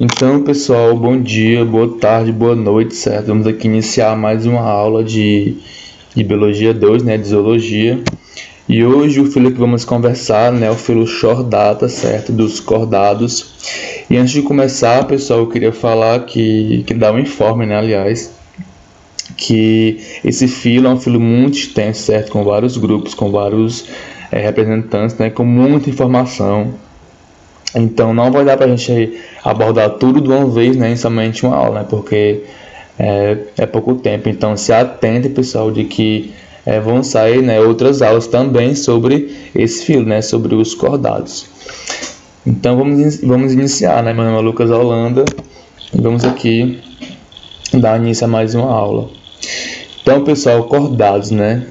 Então, pessoal, bom dia, boa tarde, boa noite, certo? Vamos aqui iniciar mais uma aula de Biologia 2, né, de Zoologia. E hoje o filo que vamos conversar, né, é o filo Chordata, certo? Dos cordados. E antes de começar, pessoal, eu queria falar que dar um informe, né, aliás, que esse filo é um filo muito extenso, certo? Com vários grupos, com vários representantes, né, com muita informação. Então não vai dar para a gente abordar tudo de uma vez, né, em somente uma aula, né, porque é pouco tempo. Então se atente, pessoal, de que vão sair, né, outras aulas também sobre esse filo, né, sobre os cordados. Então vamos iniciar, né? Meu nome é Lucas Holanda e vamos aqui dar início a mais uma aula. Então, pessoal, cordados, né?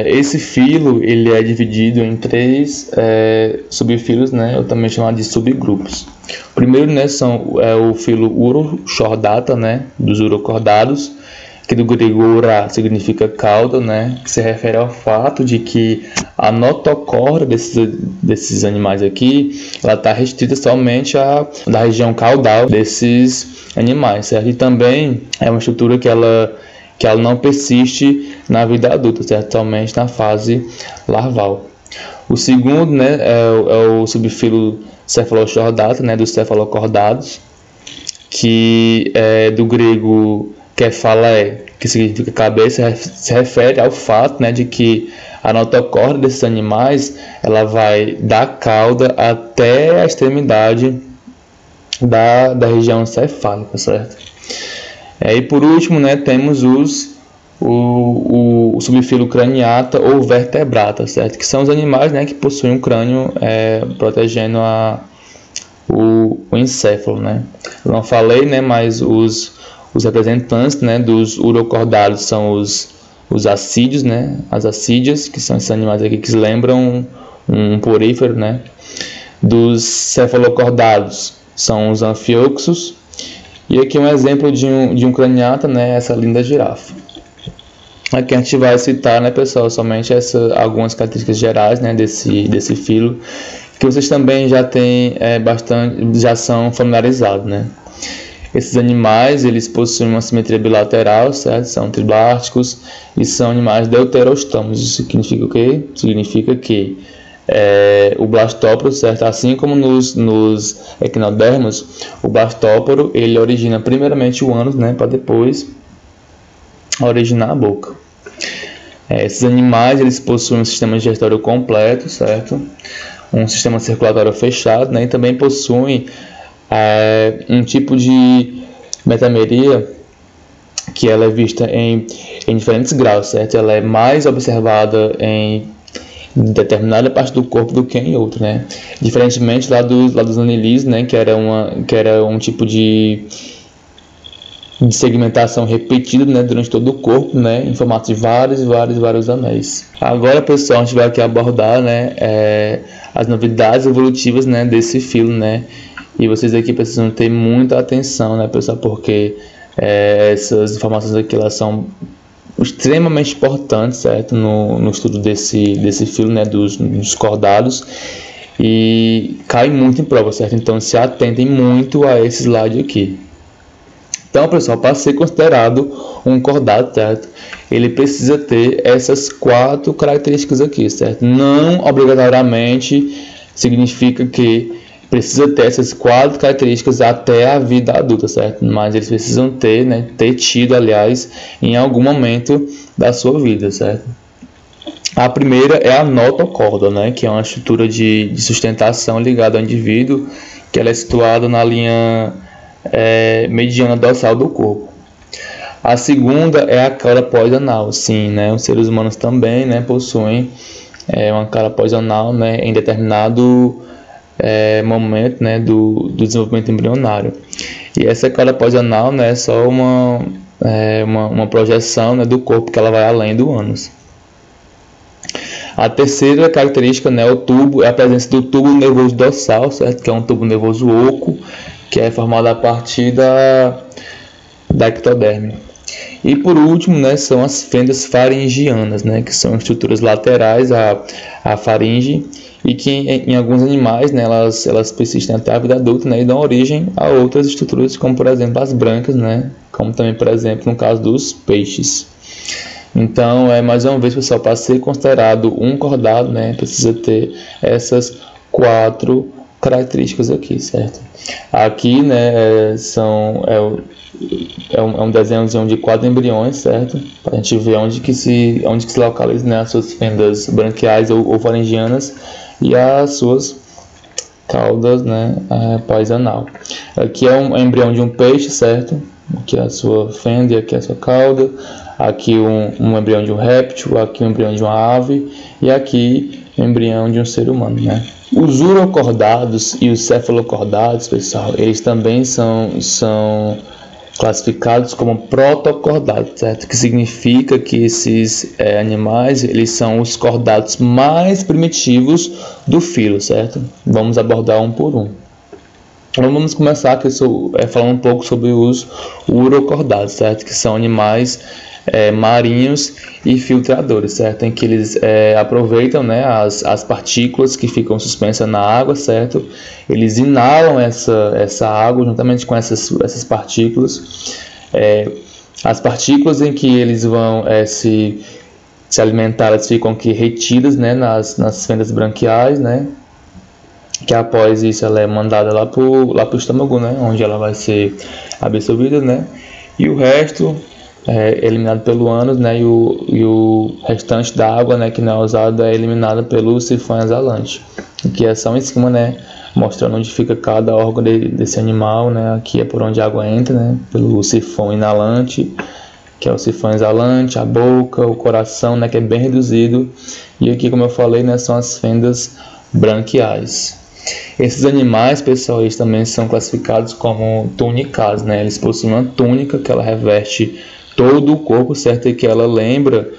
Esse filo ele é dividido em três subfilos, né? Eu também chamo de subgrupos. O primeiro, né, o filo Urochordata, né? Dos urocordados, que do grego ura significa cauda, né? Que se refere ao fato de que a notocorda desses animais aqui, ela está restrita somente da região caudal desses animais, certo? E também é uma estrutura que ela não persiste na vida adulta, certo? Somente na fase larval. O segundo, né, é o subfilo Cephalochordata, né, dos cefalocordados, que é do grego kephalae, que significa cabeça, se refere ao fato, né, de que a notocorda desses animais ela vai da cauda até a extremidade da região cefálica, certo? E por último, né, temos o subfilo Craniata ou Vertebrata, certo? Que são os animais, né, que possuem um crânio protegendo o encéfalo, né? Eu não falei, né, mas os representantes, né, dos urocordados são os acídeos, né? As acídeas, que são esses animais aqui que lembram um porífero, né? Dos cefalocordados são os anfioxos. E aqui um exemplo de um craniata, né, essa linda girafa. Aqui a gente vai citar, né, pessoal, somente algumas características gerais, né, desse filo, que vocês também já têm já são familiarizados, né. Esses animais, eles possuem uma simetria bilateral, certo? São triblásticos e são animais deuterostamos. Isso significa o quê? Significa que o blastóporo, certo? Assim como nos equinodermos, o blastóporo ele origina primeiramente o ânus, né, para depois originar a boca. Esses animais eles possuem um sistema digestório completo, certo? Um sistema circulatório fechado, né, e também possuem um tipo de metameria que ela é vista em diferentes graus, certo? Ela é mais observada em determinada parte do corpo do que em outra, né? Diferentemente lá dos anilis, né, que era um tipo de segmentação repetida, né, durante todo o corpo, né, em formato de vários anéis. Agora, pessoal, a gente vai aqui abordar, né, as novidades evolutivas, né, desse filo, né? E vocês aqui precisam ter muita atenção, né, pessoal, porque essas informações aqui elas são extremamente importantes, certo, no estudo desse filo, né, dos cordados, e cai muito em prova, certo? Então se atentem muito a esse slide aqui. Então, pessoal, para ser considerado um cordado, certo, ele precisa ter essas 4 características aqui, certo? Não obrigatoriamente significa que precisa ter essas 4 características até a vida adulta, certo? Mas eles precisam ter, né, ter tido, aliás, em algum momento da sua vida, certo? A primeira é a notocorda, né, que é uma estrutura de sustentação ligada ao indivíduo, que ela é situada na linha mediana dorsal do corpo. A segunda é a cauda pós-anal. Sim, né, os seres humanos também, né, possuem uma cauda pós-anal, né, em determinado momento, né, do desenvolvimento embrionário. E essa cauda pós-anal, né, é só uma projeção, né, do corpo que ela vai além do ânus. A terceira característica, né, é a presença do tubo nervoso dorsal, certo? Que é um tubo nervoso oco, que é formado a partir da ectoderme. E por último, né, são as fendas faringianas, né, que são estruturas laterais à faringe e que em alguns animais, né, elas persistem até a vida adulta, né, e dão origem a outras estruturas, como por exemplo as brancas, né, como também por exemplo no caso dos peixes. Então, mais uma vez, pessoal, para ser considerado um cordado, né, precisa ter essas 4 características aqui, certo? Aqui, né, é um desenhozinho de 4 embriões, certo? Para a gente ver onde que se localizam, né, as suas fendas branquiais ou faringianas e as suas caudas, né, pós-anal. Aqui é um embrião de um peixe, certo? Aqui é a sua fenda e aqui é a sua cauda. Aqui um embrião de um réptil, aqui um embrião de uma ave e aqui um embrião de um ser humano, né? Os urocordados e os cefalocordados, pessoal, eles também são classificados como protocordados, certo? Que significa que esses animais, eles são os cordados mais primitivos do filo, certo? Vamos abordar um por um. Então, vamos começar aqui falando um pouco sobre os urocordados, certo? Que são animais marinhos e filtradores, certo? Em que eles aproveitam, né, as partículas que ficam suspensas na água, certo? Eles inalam essa água juntamente com essas partículas. As partículas em que eles vão se alimentar, elas ficam aqui retidas, né, nas fendas branquiais, né? Que após isso ela é mandada lá pro estômago, né? Onde ela vai ser absorvida, né? E o resto eliminado pelo ânus, né, e o restante da água, né, que não é usada, é eliminada pelo sifão exalante, que é só em cima, né, mostrando onde fica cada órgão desse animal, né. Aqui é por onde a água entra, né, pelo sifão inalante, que é o sifão exalante, a boca, o coração, né, que é bem reduzido, e aqui, como eu falei, né, são as fendas branquiais. Esses animais, pessoal, eles também são classificados como tunicados, né, eles possuem uma túnica que ela reveste todo o corpo, certo? E que ela lembra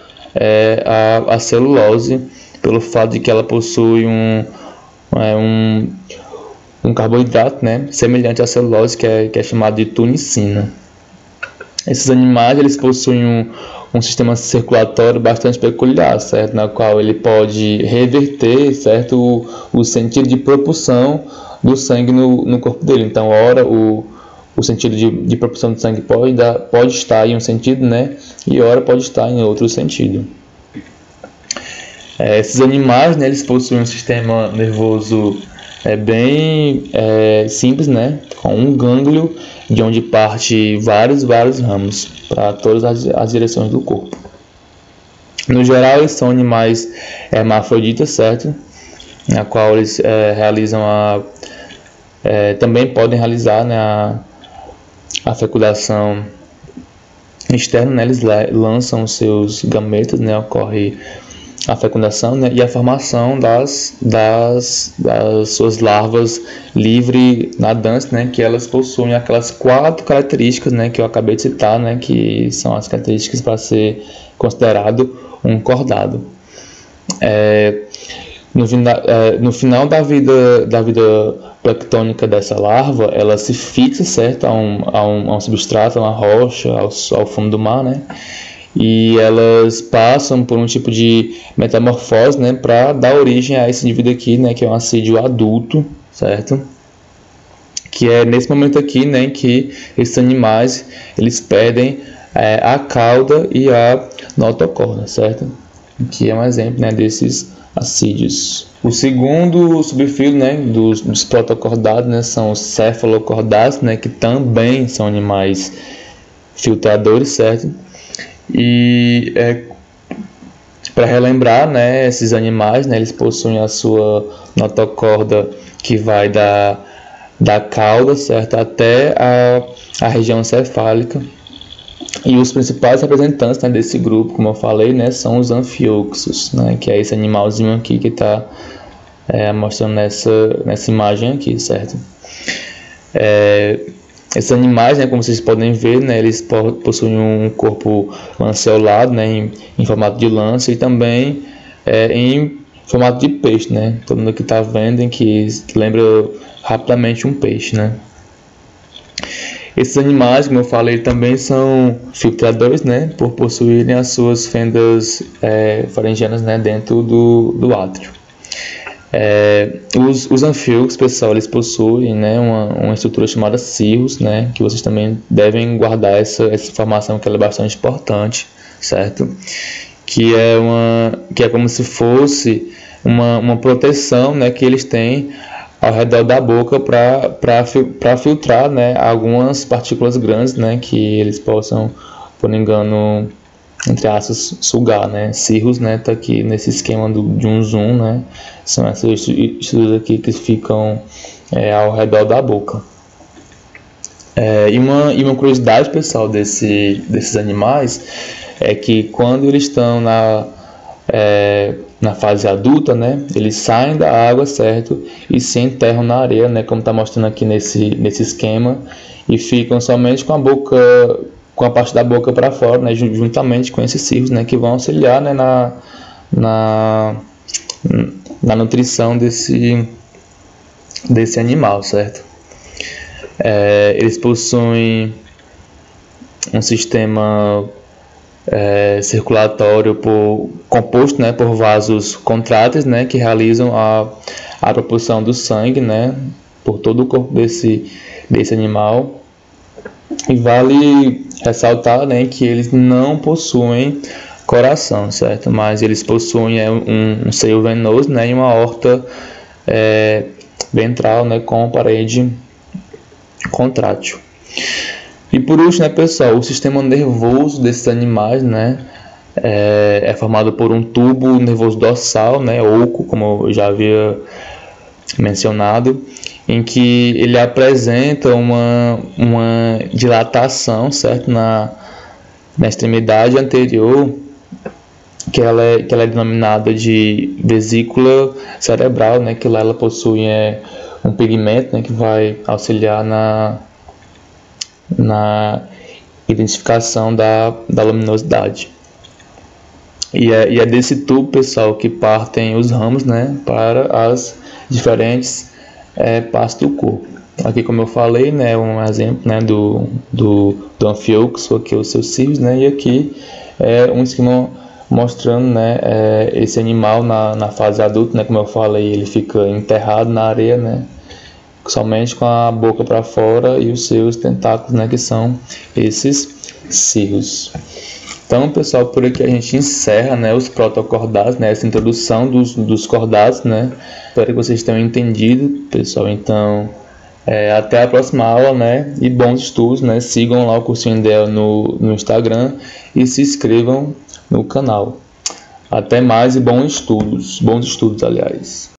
a celulose, pelo fato de que ela possui um carboidrato, né, semelhante à celulose, que é chamado de tunicina. Esses animais, eles possuem um sistema circulatório bastante peculiar, certo? Na qual ele pode reverter, certo, o sentido de propulsão do sangue no corpo dele. Então, ora o sentido de propulsão do sangue pode estar em um sentido, né? E ora pode estar em outro sentido. Esses animais, né, eles possuem um sistema nervoso bem simples, né? Com um gânglio de onde parte vários ramos para todas as direções do corpo. No geral, eles são animais hermafroditas, certo? Na qual eles realizam também podem realizar, né, a fecundação externa, né? Eles lançam os seus gametas, né? Ocorre a fecundação, né? E a formação das suas larvas livre nadantes, né? Que elas possuem aquelas 4 características, né? Que eu acabei de citar, né? Que são as características para ser considerado um cordado. No final da vida planctônica dessa larva, ela se fixa, certo, a um substrato, a uma rocha, ao fundo do mar, né? E elas passam por um tipo de metamorfose, né, para dar origem a esse indivíduo aqui, né, que é um assídio adulto, certo? Que é nesse momento aqui, né, que esses animais eles perdem a cauda e a notocorda, certo? Que é um exemplo, né, desses assídios. O segundo subfilo, né, dos protocordados, né, são os cefalocordados, né, que também são animais filtradores, certo? E para relembrar, né, esses animais, né, eles possuem a sua notocorda que vai da cauda, certo, até a região cefálica. E os principais representantes, né, desse grupo, como eu falei, né, são os anfioxos, né, que é esse animalzinho aqui que está mostrando nessa imagem aqui, certo? Esses animais, né, como vocês podem ver, né, eles possuem um corpo lanceolado, né, em formato de lança e também em formato de peixe, né? Todo mundo que está vendo que lembra rapidamente um peixe, né? Esses animais, como eu falei, também são filtradores, né, por possuírem as suas fendas faringianas, né, dentro do átrio. Os anfílacos, pessoal, eles possuem, né, uma estrutura chamada cirrus, né, que vocês também devem guardar essa informação, que ela é bastante importante, certo? Que é como se fosse uma proteção, né, que eles têm ao redor da boca para filtrar, né, algumas partículas grandes, né, que eles possam, por engano, entre aspas, sugar, né. Cirrus, né, tá aqui nesse esquema de um zoom, né, são essas estruturas aqui que ficam ao redor da boca. E uma curiosidade, pessoal, desses animais é que quando eles estão na fase adulta, né, eles saem da água, certo, e se enterram na areia, né, como está mostrando aqui nesse esquema, e ficam somente com a parte da boca para fora, né, juntamente com esses cirros, né, que vão auxiliar, né, na nutrição desse animal, certo? Eles possuem um sistema circulatório composto, né, por vasos contráteis, né, que realizam a propulsão do sangue, né, por todo o corpo desse animal. E vale ressaltar, né, que eles não possuem coração, certo? Mas eles possuem um seio venoso, né, e uma aorta ventral, né, com parede contrátil. E por último, né, pessoal, o sistema nervoso desses animais, né, é formado por um tubo nervoso dorsal, né, oco, como eu já havia mencionado, em que ele apresenta uma dilatação, certo, na extremidade anterior, que ela é denominada de vesícula cerebral, né, que lá ela possui um pigmento, né, que vai auxiliar na identificação da luminosidade. E é desse tubo, pessoal, que partem os ramos, né, para as diferentes partes do corpo. Aqui, como eu falei, né, um exemplo, né, do Anfíoxus, aqui os seus cílios, né, e aqui é um esquema mostrando, né, esse animal na fase adulta, né, como eu falei, ele fica enterrado na areia, né, somente com a boca para fora e os seus tentáculos, né, que são esses cílios. Então, pessoal, por aqui a gente encerra, né, os protocordados, né, essa introdução dos cordados, né. Espero que vocês tenham entendido, pessoal. Então, até a próxima aula, né, e bons estudos, né. Sigam lá o Cursinho Del no Instagram e se inscrevam no canal. Até mais e bons estudos, aliás.